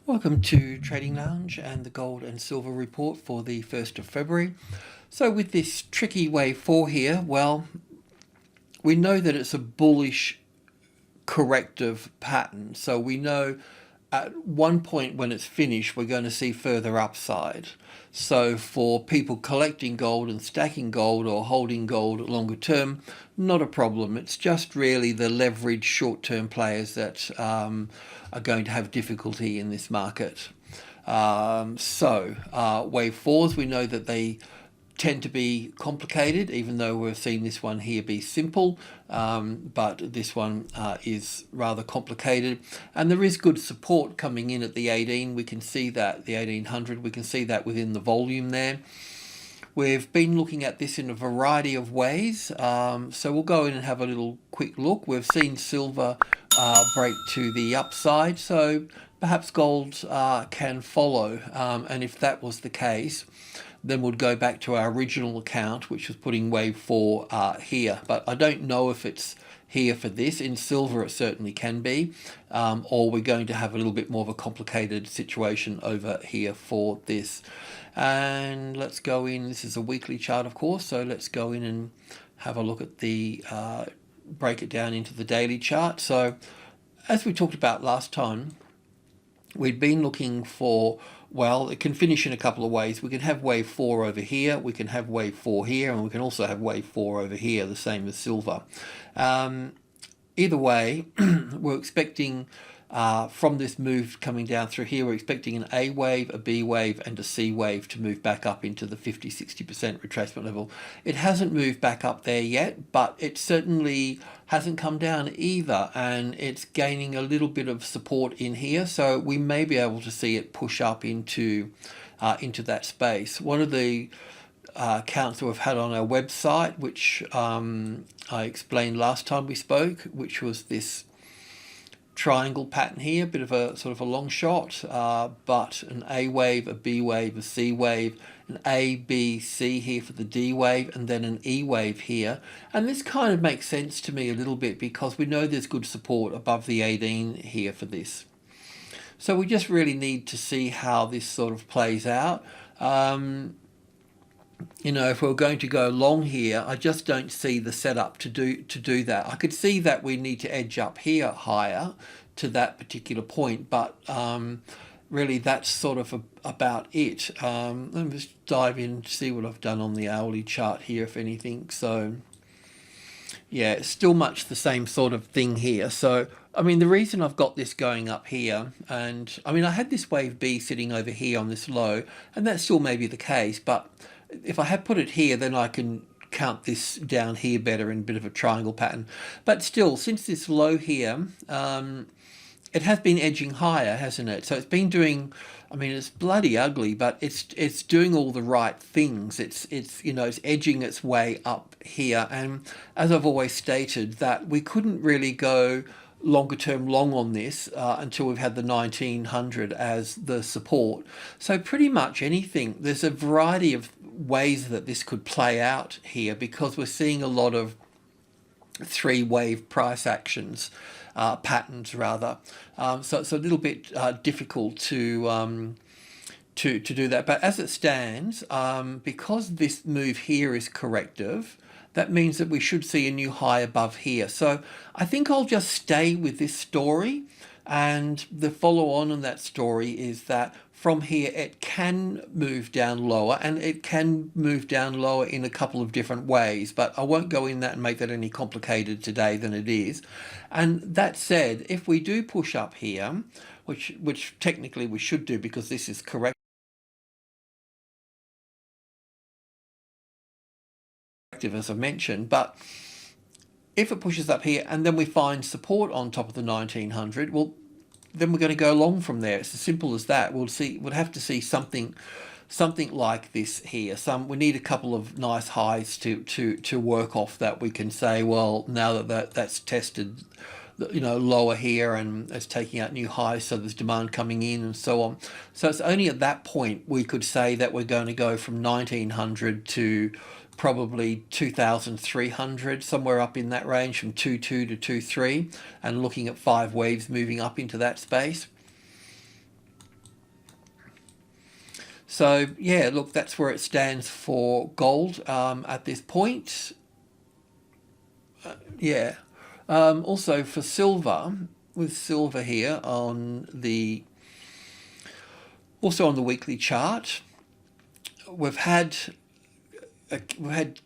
Welcome to Trading Lounge and the gold and silver report for the 1st of February. So with this tricky wave 4 here, well, we know that it's a bullish corrective pattern. So we know at one point when it's finished, we're going to see further upside. So for people collecting gold and stacking gold or holding gold longer term, not a problem. It's just really the leveraged short-term players that are going to have difficulty in this market. Wave fours, we know that they tend to be complicated, even though we've seen this one here be simple, but this one is rather complicated, and there is good support coming in at the 18. We can see that the 1800, we can see that within the volume there. We've been looking at this in a variety of ways, so we'll go in and have a little quick look. We've seen silver break to the upside, so perhaps gold can follow, and if that was the case, then we'll go back to our original account, which was putting wave 4 here. But I don't know if it's here for this. In silver it certainly can be, or we're going to have a little bit more of a complicated situation over here for this. And let's go in, this is a weekly chart of course, so let's go in and have a look at the break it down into the daily chart. So as we talked about last time, we'd been looking for, well, it can finish in a couple of ways. We can have wave 4 over here, we can have wave 4 here, and we can also have wave 4 over here, the same as silver. Either way, we're expecting from this move coming down through here, we're expecting an A wave, a B wave, and a C wave to move back up into the 50-60% retracement level. It hasn't moved back up there yet, but it certainly hasn't come down either, and it's gaining a little bit of support in here, so we may be able to see it push up into that space. One of the accounts that we've had on our website, which I explained last time we spoke, which was this triangle pattern here, a bit of a sort of a long shot, but an A wave, a B wave, a C wave, an A, B, C here for the D wave, and then an E wave here. And this kind of makes sense to me a little bit because we know there's good support above the 18 here for this. So we just really need to see how this sort of plays out. You know, if we're going to go long here, I just don't see the setup to do that. I could see that we need to edge up here higher to that particular point, but really that's sort of about it. Let me just dive in to see what I've done on the hourly chart here, if anything. So yeah, it's still much the same sort of thing here. So I mean, the reason I've got this going up here, and I mean, I had this wave B sitting over here on this low, and that still may be the case, but if I had put it here, then I can count this down here better in a bit of a triangle pattern. But still, since this low here, it has been edging higher, hasn't it? So it's been doing, I mean, it's bloody ugly, but it's doing all the right things. It's you know, it's edging its way up here. And as I've always stated, that we couldn't really go longer term long on this until we've had the 1900 as the support. So pretty much anything, there's a variety of ways that this could play out here because we're seeing a lot of 3-wave price actions, patterns rather. So it's a little bit difficult to do that. But as it stands, because this move here is corrective, that means that we should see a new high above here. So I think I'll just stay with this story, and the follow on that story is that from here it can move down lower, and it can move down lower in a couple of different ways, but I won't go in that and make that any complicated today than it is. And that said, if we do push up here, which technically we should do because this is correct, as I mentioned, but if it pushes up here and then we find support on top of the 1900, well, then we're going to go long from there. It's as simple as that. We'll have to see something like this here. We need a couple of nice highs to work off that we can say, well, now that's tested, you know, lower here and it's taking out new highs, so there's demand coming in and so on. So it's only at that point we could say that we're going to go from 1900 to probably 2,300, somewhere up in that range, from 2.2 to 2.3, and looking at 5 waves moving up into that space. So yeah, look, that's where it stands for gold at this point. Yeah. Also for silver, with silver here on the, also on the weekly chart, we've had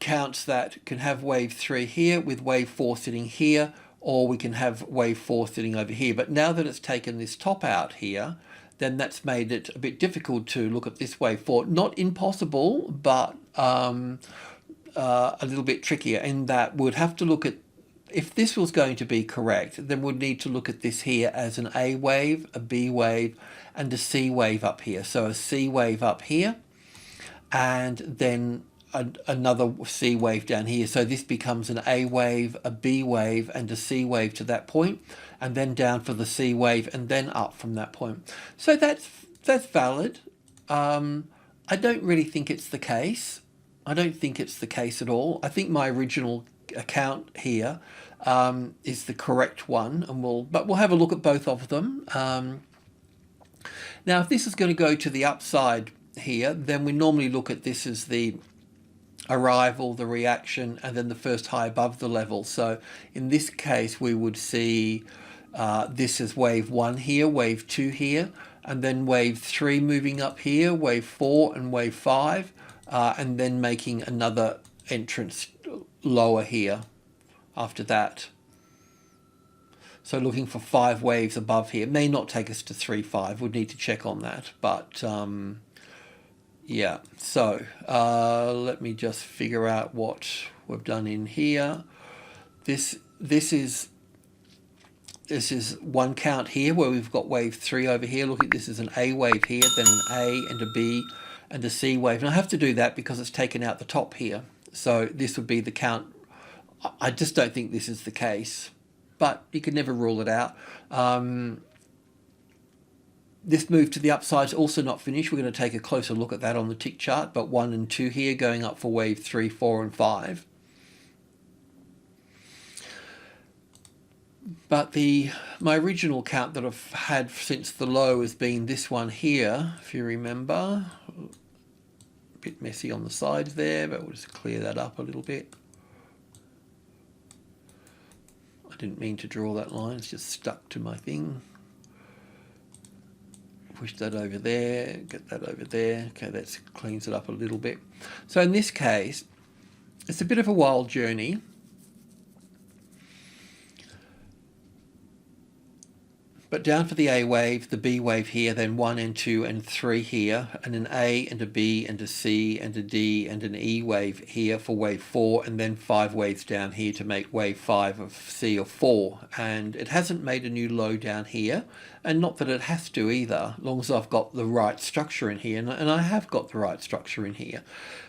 counts that can have wave 3 here with wave 4 sitting here, or we can have wave 4 sitting over here. But now that it's taken this top out here, then that's made it a bit difficult to look at this wave 4. Not impossible, but a little bit trickier in that we'd have to look at, if this was going to be correct, then we'd need to look at this here as an A wave, a B wave, and a C wave up here. So a C wave up here, and then another C wave down here. So this becomes an A wave, a B wave, and a C wave to that point, and then down for the C wave, and then up from that point. So that's valid. I don't really think it's the case. I don't think it's the case at all. I think my original account here is the correct one, and we'll have a look at both of them. Now, if this is going to go to the upside here, then we normally look at this as the arrival, the reaction, and then the first high above the level. So in this case, we would see this as wave 1 here, wave 2 here, and then wave 3 moving up here, wave 4 and wave 5, and then making another entrance lower here after that. So looking for 5 waves above here. May not take us to 3-5. We'd need to check on that. But yeah, so let me just figure out what we've done in here. This is one count here where we've got wave 3 over here. Look at this as an A wave here, then an A and a B and a C wave. And I have to do that because it's taken out the top here. So this would be the count. I just don't think this is the case, but you can never rule it out. This move to the upside is also not finished. We're going to take a closer look at that on the tick chart, but 1 and 2 here going up for wave 3, 4 and 5. But my original count that I've had since the low has been this one here, if you remember. A bit messy on the sides there, but we'll just clear that up a little bit. I didn't mean to draw that line, it's just stuck to my thing. Push that over there, get that over there. Okay, that cleans it up a little bit. So in this case, it's a bit of a wild journey. But down for the A wave, the B wave here, then 1 and 2 and 3 here, and an A and a B and a C and a D and an E wave here for wave 4, and then 5 waves down here to make wave 5 of C or 4. And it hasn't made a new low down here, and not that it has to either, as long as I've got the right structure in here, and I have got the right structure in here.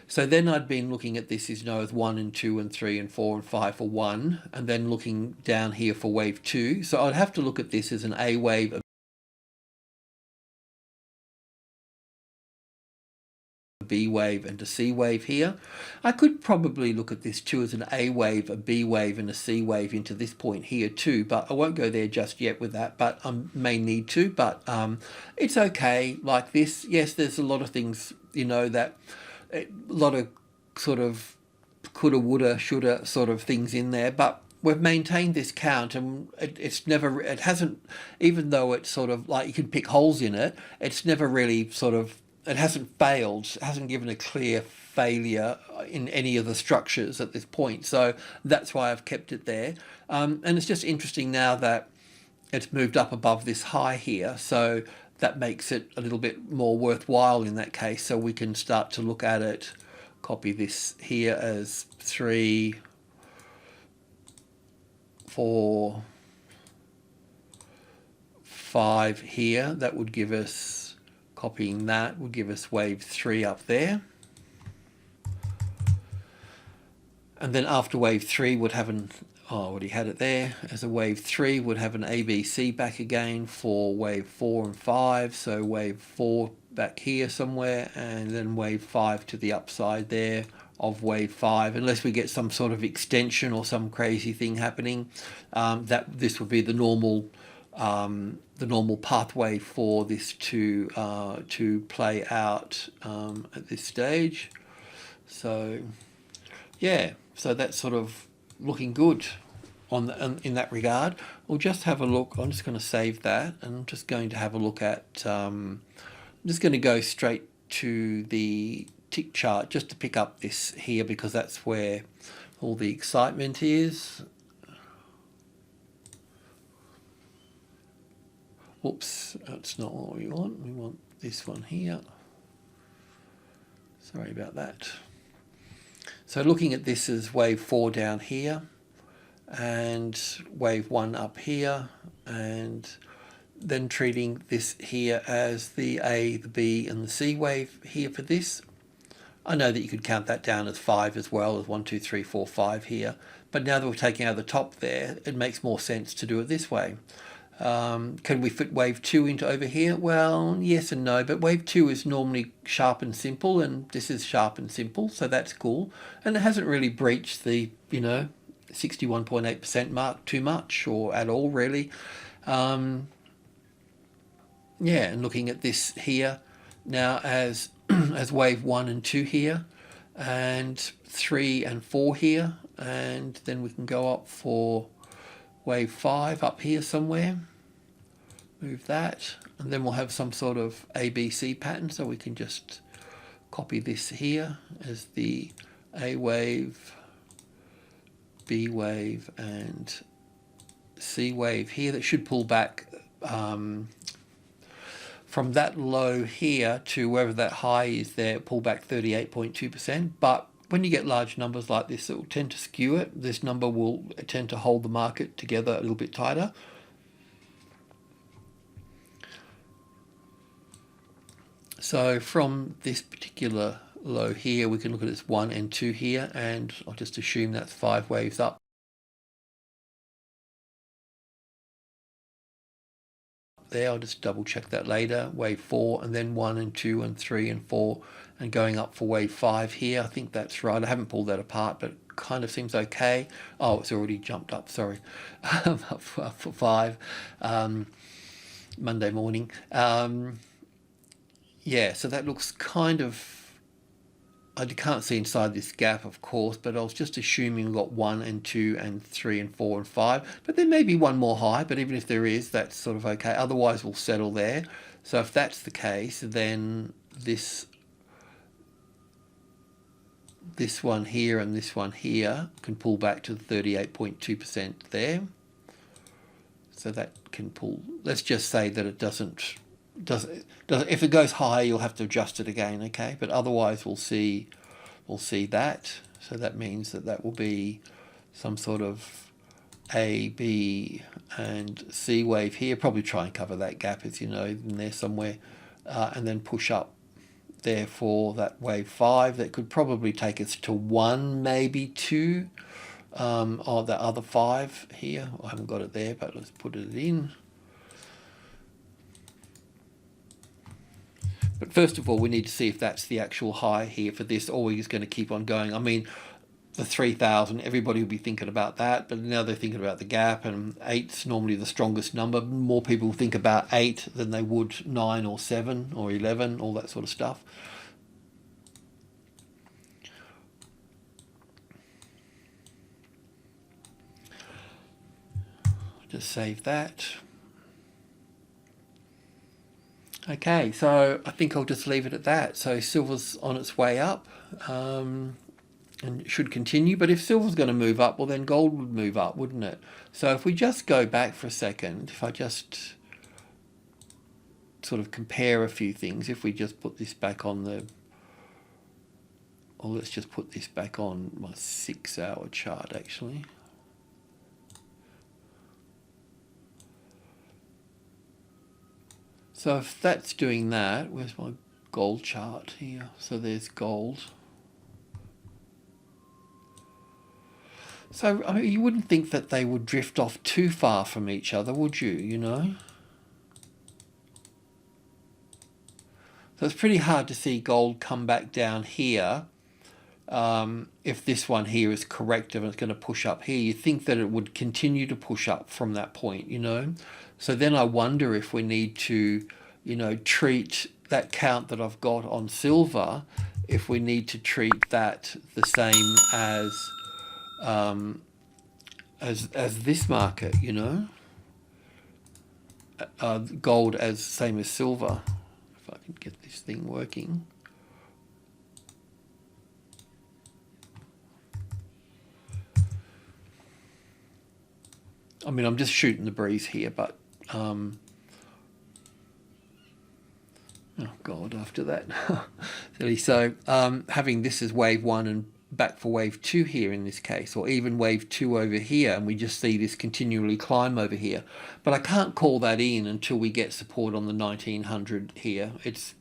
So then I'd been looking at this as, as 1 and 2 and 3 and 4 and 5 for 1, and then looking down here for wave 2. So I'd have to look at this as an A wave, a B wave and a C wave here. I could probably look at this too as an A wave, a B wave and a C wave into this point here too, but I won't go there just yet with that, but I may need to, but it's okay like this. Yes, there's a lot of things, that a lot of sort of coulda, woulda, shoulda sort of things in there, but we've maintained this count, and it hasn't, even though it's sort of like you can pick holes in it, it's never really sort of, it hasn't failed, it hasn't given a clear failure in any of the structures at this point. So that's why I've kept it there. And it's just interesting now that it's moved up above this high here. So that makes it a little bit more worthwhile in that case. So we can start to look at it, copy this here as 3, 4, 5 here. That would give us, copying that would give us wave 3 up there. And then after wave 3 would have an, oh, I already had it there, as a wave 3 would have an ABC back again for wave 4 and 5. So wave 4 back here somewhere, and then wave 5 to the upside there of wave 5, unless we get some sort of extension or some crazy thing happening. That this would be the normal the normal pathway for this to play out at this stage. So yeah, so that's sort of looking good in that regard. We'll just have a look. I'm just going to save that, and I'm just going to have a look at. I'm just going to go straight to the tick chart just to pick up this here, because that's where all the excitement is. Whoops, that's not what we want. We want this one here. Sorry about that. So looking at this as wave 4 down here, and wave 1 up here, and then treating this here as the A, the B, and the C wave here for this. I know that you could count that down as 5 as well, as 1, 2, 3, 4, 5 here. But now that we're taking out the top there, it makes more sense to do it this way. Can we fit wave 2 into over here? Well, yes and no, but wave 2 is normally sharp and simple, and this is sharp and simple, so that's cool. And it hasn't really breached the, 61.8% mark too much, or at all, really. Yeah, and looking at this here now as as wave 1 and 2 here, and 3 and 4 here, and then we can go up for wave 5 up here somewhere. Move that, and then we'll have some sort of ABC pattern, so we can just copy this here as the A wave, B wave, and C wave here. That should pull back from that low here to wherever that high is there, pull back 38.2%. But when you get large numbers like this, it will tend to skew it. This number will tend to hold the market together a little bit tighter. So from this particular low here, we can look at this 1 and 2 here, and I'll just assume that's 5 waves up. There, I'll just double check that later. Wave 4, and then 1 and 2 and 3 and 4, and going up for wave 5 here. I think that's right. I haven't pulled that apart, but it kind of seems okay. Oh, it's already jumped up, sorry. Up for 5 Monday morning. Yeah, so that looks kind of, I can't see inside this gap, of course, but I was just assuming we've got 1 and 2 and 3 and 4 and 5. But there may be one more high, but even if there is, that's sort of okay. Otherwise, we'll settle there. So if that's the case, then this one here and this one here can pull back to 38.2% there. So that can pull, let's just say that it doesn't, if it goes high, you'll have to adjust it again, okay? But otherwise, we'll see that. So that means that will be some sort of A, B, and C wave here. Probably try and cover that gap, as you know, in there somewhere, and then push up there for that wave 5. That could probably take us to 1, maybe 2, or the other 5 here. I haven't got it there, but let's put it in. But first of all, we need to see if that's the actual high here for this, or we're just going to keep on going. I mean, the 3,000, everybody will be thinking about that, but now they're thinking about the gap, and 8's normally the strongest number. More people think about 8 than they would 9 or 7 or 11, all that sort of stuff. Just save that. Okay, so I think I'll just leave it at that. So silver's on its way up, and it should continue. But if silver's going to move up, well, then gold would move up, wouldn't it? So if we just go back for a second, if I just sort of compare a few things, if we just put this back on the, or let's just put this back on my 6-hour chart, actually. So if that's doing that, where's my gold chart here? So there's gold. So I mean, you wouldn't think that they would drift off too far from each other, would you, you know? So it's pretty hard to see gold come back down here if this one here is corrective and it's going to push up here, you think that it would continue to push up from that point, you know. So then I wonder if we need to, you know, treat that count that I've got on silver, if we need to treat that the same as this market, you know. Gold as same as silver. If I can get this thing working. I mean, I'm just shooting the breeze here, but oh God, after that. So having this as wave 1 and back for wave 2 here in this case, or even wave 2 over here, and we just see this continually climb over here. But I can't call that in until we get support on the 1900 here. It's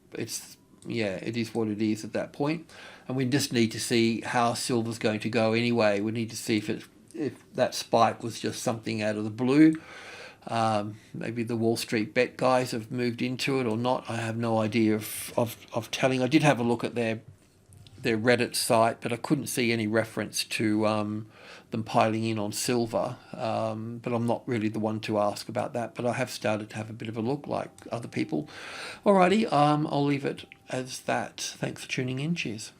yeah, it is what it is at that point. And we just need to see how silver's going to go anyway. We need to see if that spike was just something out of the blue. Maybe the Wall Street bet guys have moved into it or not. I have no idea of telling. I did have a look at their Reddit site, but I couldn't see any reference to them piling in on silver. But I'm not really the one to ask about that. But I have started to have a bit of a look like other people. Alrighty, I'll leave it as that. Thanks for tuning in. Cheers.